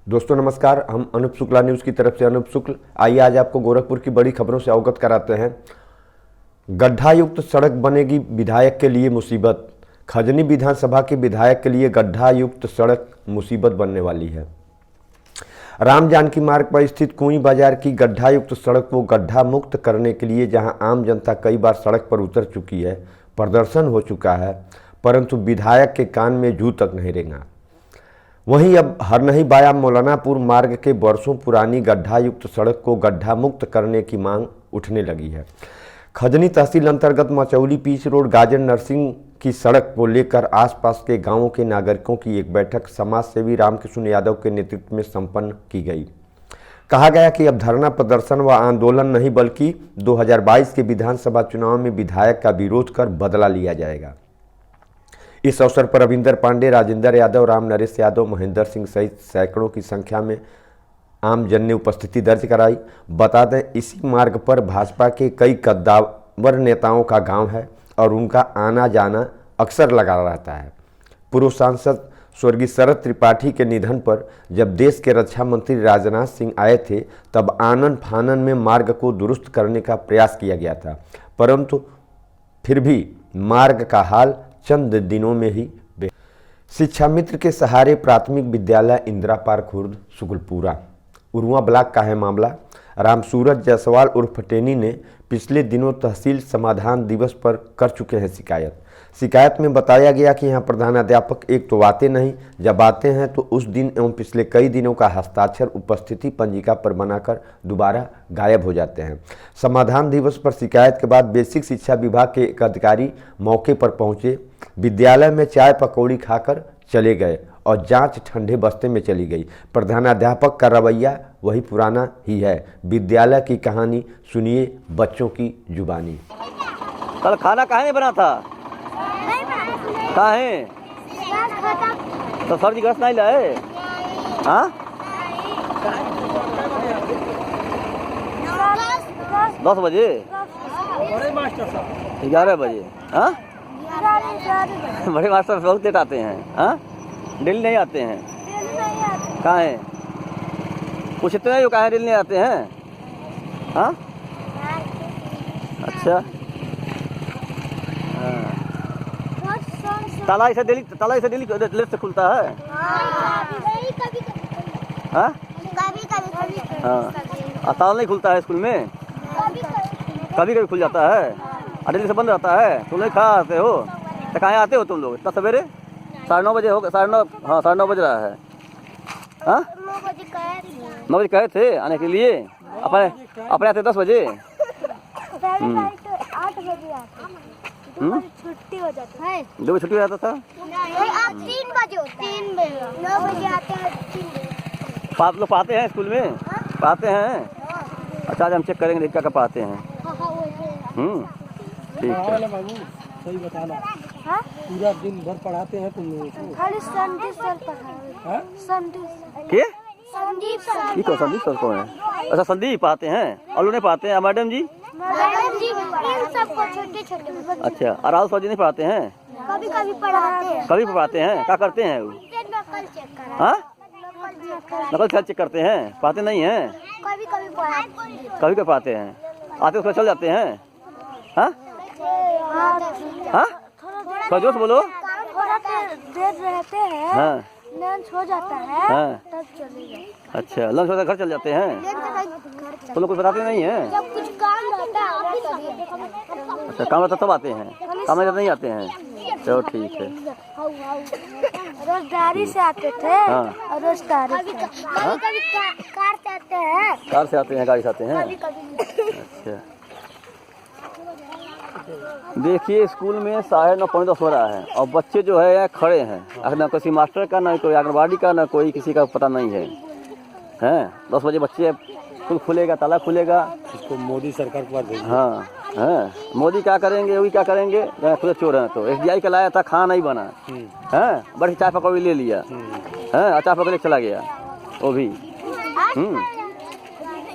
दोस्तों नमस्कार। हम अनूप शुक्ला न्यूज़ की तरफ से अनूप शुक्ल। आइए आज आपको गोरखपुर की बड़ी खबरों से अवगत कराते हैं। गड्ढा युक्त सड़क बनेगी विधायक के लिए मुसीबत। खजनी विधानसभा के विधायक के लिए गड्ढा युक्त सड़क मुसीबत बनने वाली है। राम जानकी मार्ग पर स्थित कुई बाजार की गड्ढा युक्त सड़क को गड्ढा मुक्त करने के लिए जहां आम जनता कई बार सड़क पर उतर चुकी है, प्रदर्शन हो चुका है, परंतु विधायक के कान में जू तक नहीं रेंगा। वहीं अब हरनही बाया मौलानापुर मार्ग के वर्षों पुरानी गड्ढा युक्त सड़क को गड्ढा मुक्त करने की मांग उठने लगी है। खजनी तहसील अंतर्गत मचौली पीच रोड गाजर नरसिंह की सड़क को लेकर आसपास के गांवों के नागरिकों की एक बैठक समाज सेवी रामकृष्ण यादव के नेतृत्व में संपन्न की गई। कहा गया कि अब धरना प्रदर्शन व आंदोलन नहीं बल्कि 2022 के विधानसभा चुनाव में विधायक का विरोध कर बदला लिया जाएगा। इस अवसर पर रविंदर पांडे, राजेंद्र यादव, राम नरेश यादव, महेंद्र सिंह सहित सैकड़ों की संख्या में आम जन ने उपस्थिति दर्ज कराई। बता दें, इसी मार्ग पर भाजपा के कई कद्दावर नेताओं का गांव है और उनका आना जाना अक्सर लगा रहता है। पूर्व सांसद स्वर्गीय शरद त्रिपाठी के निधन पर जब देश के रक्षा मंत्री राजनाथ सिंह आए थे, तब आनन फानन में मार्ग को दुरुस्त करने का प्रयास किया गया था, परंतु फिर भी मार्ग का हाल चंद दिनों में ही शिक्षा मित्र के सहारे प्राथमिक विद्यालय इंदिरा पार्क खुर्द सुगलपुरा उरुआ ब्लॉक का है मामला। रामसूरज जायसवाल उर्फ टेनी ने पिछले दिनों तहसील समाधान दिवस पर कर चुके हैं शिकायत में बताया गया कि यहाँ प्रधानाध्यापक एक तो आते नहीं, जब आते हैं तो उस दिन एवं पिछले कई दिनों का हस्ताक्षर उपस्थिति पंजिका पर बनाकर दोबारा गायब हो जाते हैं। समाधान दिवस पर शिकायत के बाद बेसिक शिक्षा विभाग के एक अधिकारी मौके पर पहुंचे, विद्यालय में चाय पकौड़ी खाकर चले गए और जांच ठंडे बस्ते में चली गई। प्रधानाध्यापक का रवैया वही पुराना ही है। विद्यालय की कहानी सुनिए बच्चों की जुबानी। कल खाना काहे नहीं बना था? काहे? तो सर जी गैस नहीं लाए? हाँ? 10 बजे? 11 बजे? हाँ? बड़े मास्टर बहुत लेट आते हैं। हाँ? डेली नहीं आते हैं? कहाँ हैं? पूछते हैं जो कहाँ डेली नहीं आते हैं? हाँ? अच्छा। हाँ। ताला इसे डेली लेट से खुलता है? हाँ? हाँ। ताला नहीं खुलता है स्कूल में? कभी कभी खुल जाता है और डेली से बंद रहता है। तुम लोग कहाँ आते हो? तो कहाँ आते हो तुम लोग इतना सवेरे? 9:30 बजे हो गए? 9:30? हाँ 9:30 बज रहा है। हाँ 9 बजे कहे थे आने के लिए? अपने आते 10 बजे? 8 बजे आते, छुट्टी हो जाती है। 2 बजे छुट्टी हो जाता था? 3 बजे होता है। 9 बजे आते हैं, 3 बजे। आप लोग पढ़ाते हैं स्कूल में? पढ़ाते हैं? अच्छा आज हम चेक करेंगे क्या क्या पढ़ाते हैं। ठीक है। सही बताना। हाँ? पूरा दिन भर पढ़ाते हैं तुम लोगों को? खाली संदीप सर पढ़ाते हैं। के? संदीप सर। ये कौन संदीप सर कौन है? अच्छा संदीप पढ़ाते हैं और उन्हें पढ़ाते हैं। मैडम जी? मैडम जी इन सबको छोटे बच्चे। अच्छा और राहुल सर जी नहीं पढ़ाते हैं? कभी कभी पढ़ाते हैं। कभी पढ़ाते हैं? क्या करते हैं वो? नकल चेक करा। हाँ नकल ख्याल चेक करते हैं? पढ़ाते नहीं हैं? कभी कभी पढ़ाते हैं। कभी कभी पढ़ाते हैं? आते उसमें चल जाते हैं? हाँ हाँ थोड़ा जोर से बोलो। थोड़ा देर रहते हैं। हाँ लंच हो जाता है। हाँ तब चले जाते। अच्छा लंच होता घर चल जाते हैं? तो लोग कुछ बताते नहीं हैं? जब कुछ काम रहता है। अच्छा काम रहता तब आते हैं? काम रहता नहीं आते हैं? चलो ठीक है। रोज गाड़ी से आते थे। हाँ। और रोज गाड़ी से कभी कार से आते हैं। कार से आते हैं? गाड़ी से आते हैं? कभी अच्छा देखिए स्कूल में 9:30 पौने 10 हो रहा है और बच्चे जो है यहाँ खड़े हैं। ना किसी मास्टर का, ना कोई आंगनबाड़ी का, ना कोई किसी का पता नहीं है। हैं 10 बजे बच्चे स्कूल खुलेगा, ताला खुलेगा। इसको मोदी सरकार के पास भेजिए। हाँ हाँ मोदी क्या करेंगे? वही क्या करेंगे? खुद चोर हैं। तो SDI का लाया था, खाना नहीं बना है, बड़ी चाय पकौड़ी ले लिया है, चाय पकौड़ी चला गया वो भी।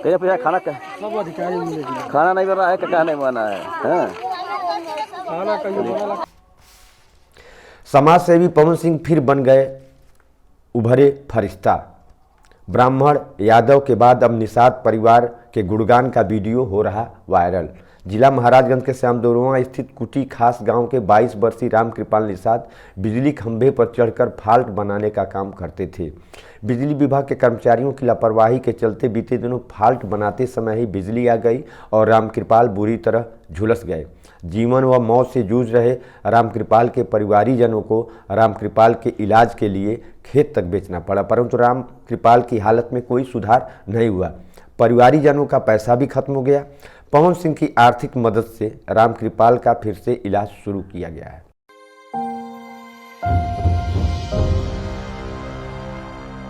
कहीं पूछा खाना क्या? सब अधिकारी मिलेगी। खाना नहीं बना है, क्या नहीं बना है? खाना कहीं समाज सेवी पवन सिंह फिर बन गए उभरे फरिश्ता। ब्राह्मण यादव के बाद अब निषाद परिवार के गुणगान का वीडियो हो रहा वायरल। जिला महाराजगंज के श्यामदेवरुआ स्थित कुटी खास गांव के 22 वर्षीय रामकृपाल निषाद बिजली खंभे पर चढ़कर फाल्ट बनाने का काम करते थे। बिजली विभाग के कर्मचारियों की लापरवाही के चलते बीते दिनों फाल्ट बनाते समय ही बिजली आ गई और रामकृपाल बुरी तरह झुलस गए। जीवन व मौत से जूझ रहे रामकृपाल के परिवारीजनों को रामकृपाल के इलाज के लिए खेत तक बेचना पड़ा, परंतु रामकृपाल की हालत में कोई सुधार नहीं हुआ। परिवारीजनों का पैसा भी खत्म हो गया। पवन सिंह की आर्थिक मदद से रामकृपाल का फिर से इलाज शुरू किया गया है।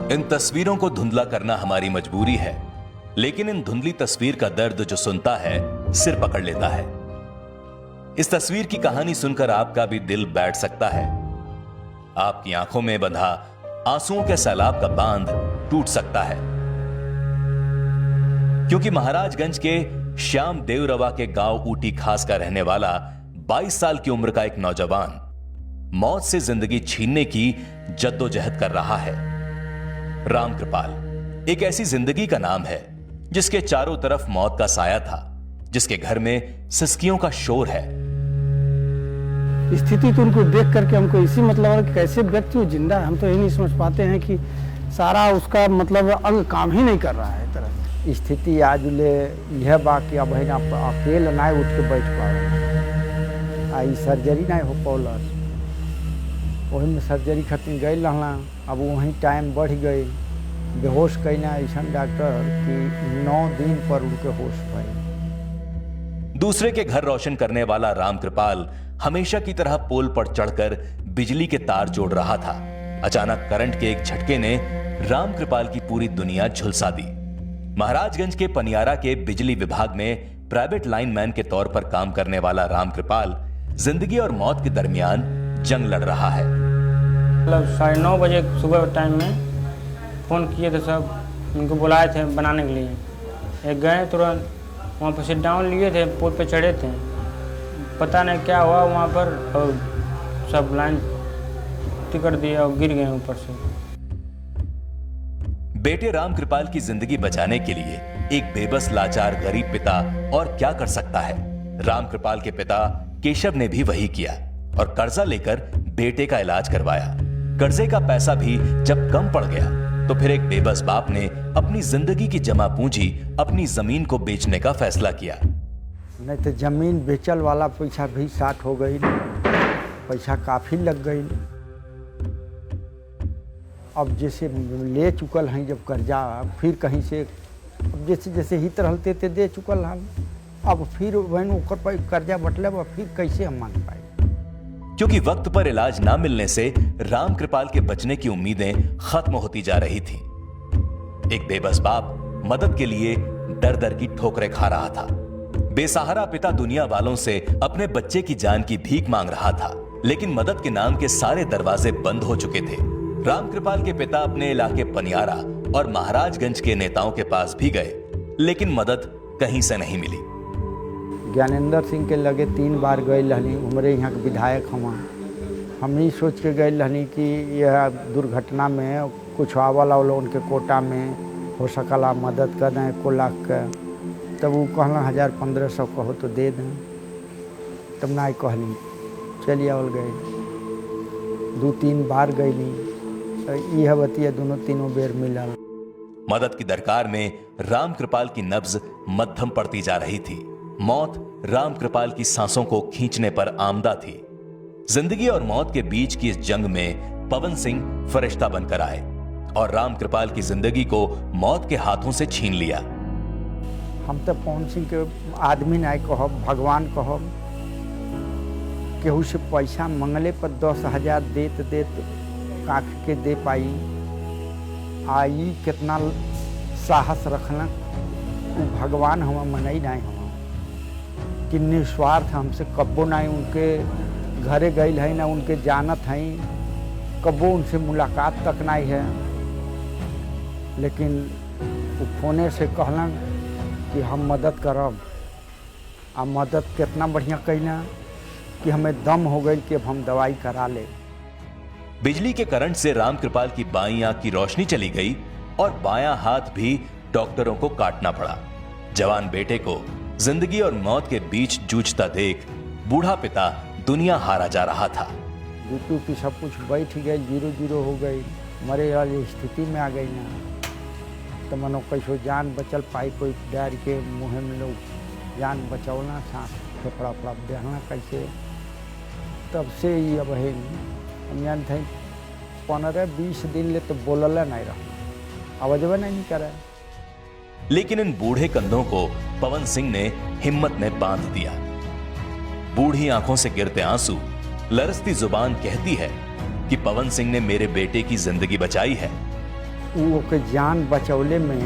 इन तस्वीरों को धुंधला करना हमारी मजबूरी है, लेकिन इन धुंधली तस्वीर का दर्द जो सुनता है सिर पकड़ लेता है। इस तस्वीर की कहानी सुनकर आपका भी दिल बैठ सकता है। आपकी आंखों में बंधा आंसुओं के सैलाब का बांध टूट सकता है, क्योंकि महाराजगंज के श्याम देवरवा के गांव ऊटी खास का रहने वाला 22 साल की उम्र का एक नौजवान मौत से जिंदगी छीनने की जद्दोजहद कर रहा है। रामकृपाल एक ऐसी जिंदगी का नाम है जिसके चारों तरफ मौत का साया था, जिसके घर में सिसकियों का शोर है। स्थिति तो उनको देख करके हमको इसी मतलब है कि कैसे व्यक्ति वो जिंदा है, हम तो यही नहीं समझ पाते हैं कि सारा उसका मतलब अंग काम ही नहीं कर रहा है। तरह स्थिति आज ले यह बाकी अब है अकेले ना उठ के बैठ पा आई सर्जरी नहीं हो पौलस, वही में सर्जरी खातिर गई रहना। अब वहीं टाइम बढ़ गई, बेहोश कैना ऐसा डॉक्टर कि 9 दिन पर उनके होश पाई। दूसरे के घर रोशन करने वाला रामकृपाल हमेशा की तरह पोल पर चढ़कर बिजली के तार जोड़ रहा था। अचानक करंट के एक झटके ने रामकृपाल की पूरी दुनिया झुलसा दी। महाराजगंज के पनियारा के बिजली विभाग में प्राइवेट लाइनमैन के तौर पर काम करने वाला रामकृपाल जिंदगी और मौत के दरमियान जंग लड़ रहा है। मतलब 9:30 बजे सुबह टाइम में फ़ोन किए थे, सब उनको बुलाए थे बनाने के लिए। एक गए तुरंत वहाँ पर सिट डाउन लिए थे, पोल पे चढ़े थे, पता नहीं क्या हुआ वहाँ पर, और सब लाइन टिकट दिया और गिर गए ऊपर से। बेटे रामकृपाल की जिंदगी बचाने के लिए एक बेबस लाचार गरीब पिता और क्या कर सकता है। रामकृपाल के पिता केशव ने भी वही किया और कर्जा लेकर बेटे का इलाज करवाया। कर्जे का पैसा भी जब कम पड़ गया तो फिर एक बेबस बाप ने अपनी जिंदगी की जमा पूंजी अपनी जमीन को बेचने का फैसला किया। नहीं तो जमीन बेचल वाला पैसा भी साठ हो गई, पैसा काफ़ी लग गई। अब जैसे ले चुकल हैं जब कर्जा, फिर कहीं से अब जैसे जैसे हित रहते थे दे चुकल हम, अब फिर वही ऊपर कर्जा बटले फिर कैसे हम मान पाए। क्योंकि वक्त पर इलाज ना मिलने से रामकृपाल के बचने की उम्मीदें खत्म होती जा रही थी। एक बेबस बाप मदद के लिए दर दर की ठोकरें खा रहा था। बेसहारा पिता दुनिया वालों से अपने बच्चे की जान की भीख मांग रहा था, लेकिन मदद के नाम के सारे दरवाजे बंद हो चुके थे। रामकृपाल के पिता अपने इलाके पनियारा और महाराजगंज के नेताओं के पास भी गए, लेकिन मदद कहीं से नहीं मिली। ज्ञानेंद्र सिंह के लगे 3 बार गए रहनी, हमारे यहाँ के विधायक हम ही सोच के गए रहनी कि यह दुर्घटना में कुछ आवला उनके कोटा में हो सकला मदद कर दें 1 लाख का। तब वो कहना 1000-1500 कहो तो दे दें, तब ना कहली चलिए आवल गए। 2-3 बार गई नहीं, यह बतिया दोनों तीनों बेर मिला। मदद की दरकार में रामकृपाल की नब्ज मध्यम पड़ती जा रही थी। मौत रामकृपाल की सांसों को खींचने पर आमदा थी। जिंदगी और मौत के बीच की इस जंग में पवन सिंह फरिश्ता बनकर आए और रामकृपाल की जिंदगी को मौत के हाथों से छीन लिया। हम तो पवन सिंह के आदमी नहीं कहब, भगवान कहब। केहू से पैसा मंगले पर 10,000 देत काख के दे पाई। आई कितना साहस रखना, वो भगवान हम मनई नहीं हम कि निस्वार्थ हमसे कब्बो नहीं उनके घरे गई है ना उनके जानत हैं, कब्बो उनसे मुलाकात तक नहीं है। लेकिन वो फोने से कहलन कि हम मदद करब, आ मदद कितना बढ़िया कहना कि हमें दम हो गई कि अब हम दवाई करा ले। बिजली के करंट से रामकृपाल की बाईं आंख की रोशनी चली गई और बायां हाथ भी डॉक्टरों को काटना पड़ा। जवान बेटे को जिंदगी और मौत के बीच जूझता देख बूढ़ा पिता दुनिया हारा जा रहा था। यूट्यूब की सब कुछ बैठ गई, 0-0 हो गई, मरे वाली स्थिति में आ गई ना। तो मनो कैसो जान बचल पाई, कोई डर के मुँह में लोग जान बचौना, सांस फेफड़ा फड़ा देना कैसे। तब से ही अब है हम जानते हैं 15-20 दिन ले तो बोलल नहीं रहा, आवाजवा नहीं करे। लेकिन इन बूढ़े कंधों को पवन सिंह ने हिम्मत में बांध दिया। बूढ़ी आंखों से गिरते आंसू, लरसती जुबान कहती है कि पवन सिंह ने मेरे बेटे की जिंदगी बचाई है। वो के जान बचौले में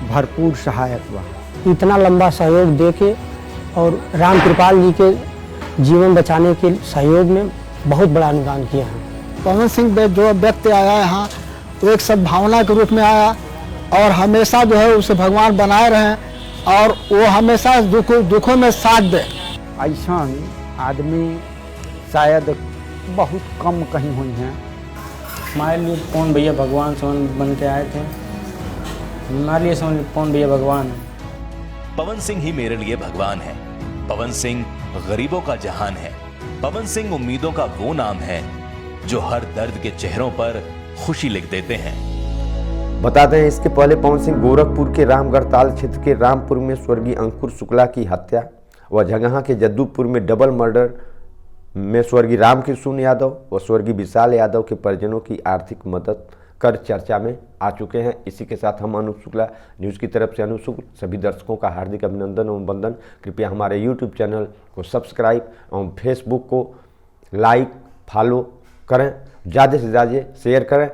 भरपूर सहायक हुआ। इतना लंबा सहयोग दे के और राम कृपाल जी के जीवन बचाने के सहयोग में बहुत बड़ा अनुदान किया है। पवन सिंह जो व्यक्ति आया यहाँ, वो एक सद्भावना के रूप में आया और हमेशा जो है उसे भगवान बनाए रहे और वो हमेशा दुखों में साथ दे। ऐसा आदमी शायद बहुत कम कहीं हुई हैं। हमारे लिए पवन भैया भगवान समझ बन के आए थे, हमारे लिए समझ पवन भैया भगवान है। पवन सिंह ही मेरे लिए भगवान है। पवन सिंह गरीबों का जहान है। पवन सिंह उम्मीदों का वो नाम है जो हर दर्द के चेहरों पर खुशी लिख देते हैं। बता दें, इसके पहले पवन सिंह गोरखपुर के रामगढ़ ताल क्षेत्र के रामपुर में स्वर्गीय अंकुर शुक्ला की हत्या व झंगहा के जद्दूपुर में डबल मर्डर में स्वर्गीय रामकृष्ण यादव व स्वर्गीय विशाल यादव के परिजनों की आर्थिक मदद कर चर्चा में आ चुके हैं। इसी के साथ हम अनूप शुक्ला न्यूज़ की तरफ से अनूप शुक्ल सभी दर्शकों का हार्दिक अभिनंदन एवं वंदन। कृपया हमारे यूट्यूब चैनल को सब्सक्राइब एवं फेसबुक को लाइक फॉलो करें, ज़्यादा से ज़्यादा शेयर करें।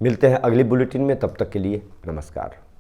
मिलते हैं अगली बुलेटिन में, तब तक के लिए नमस्कार।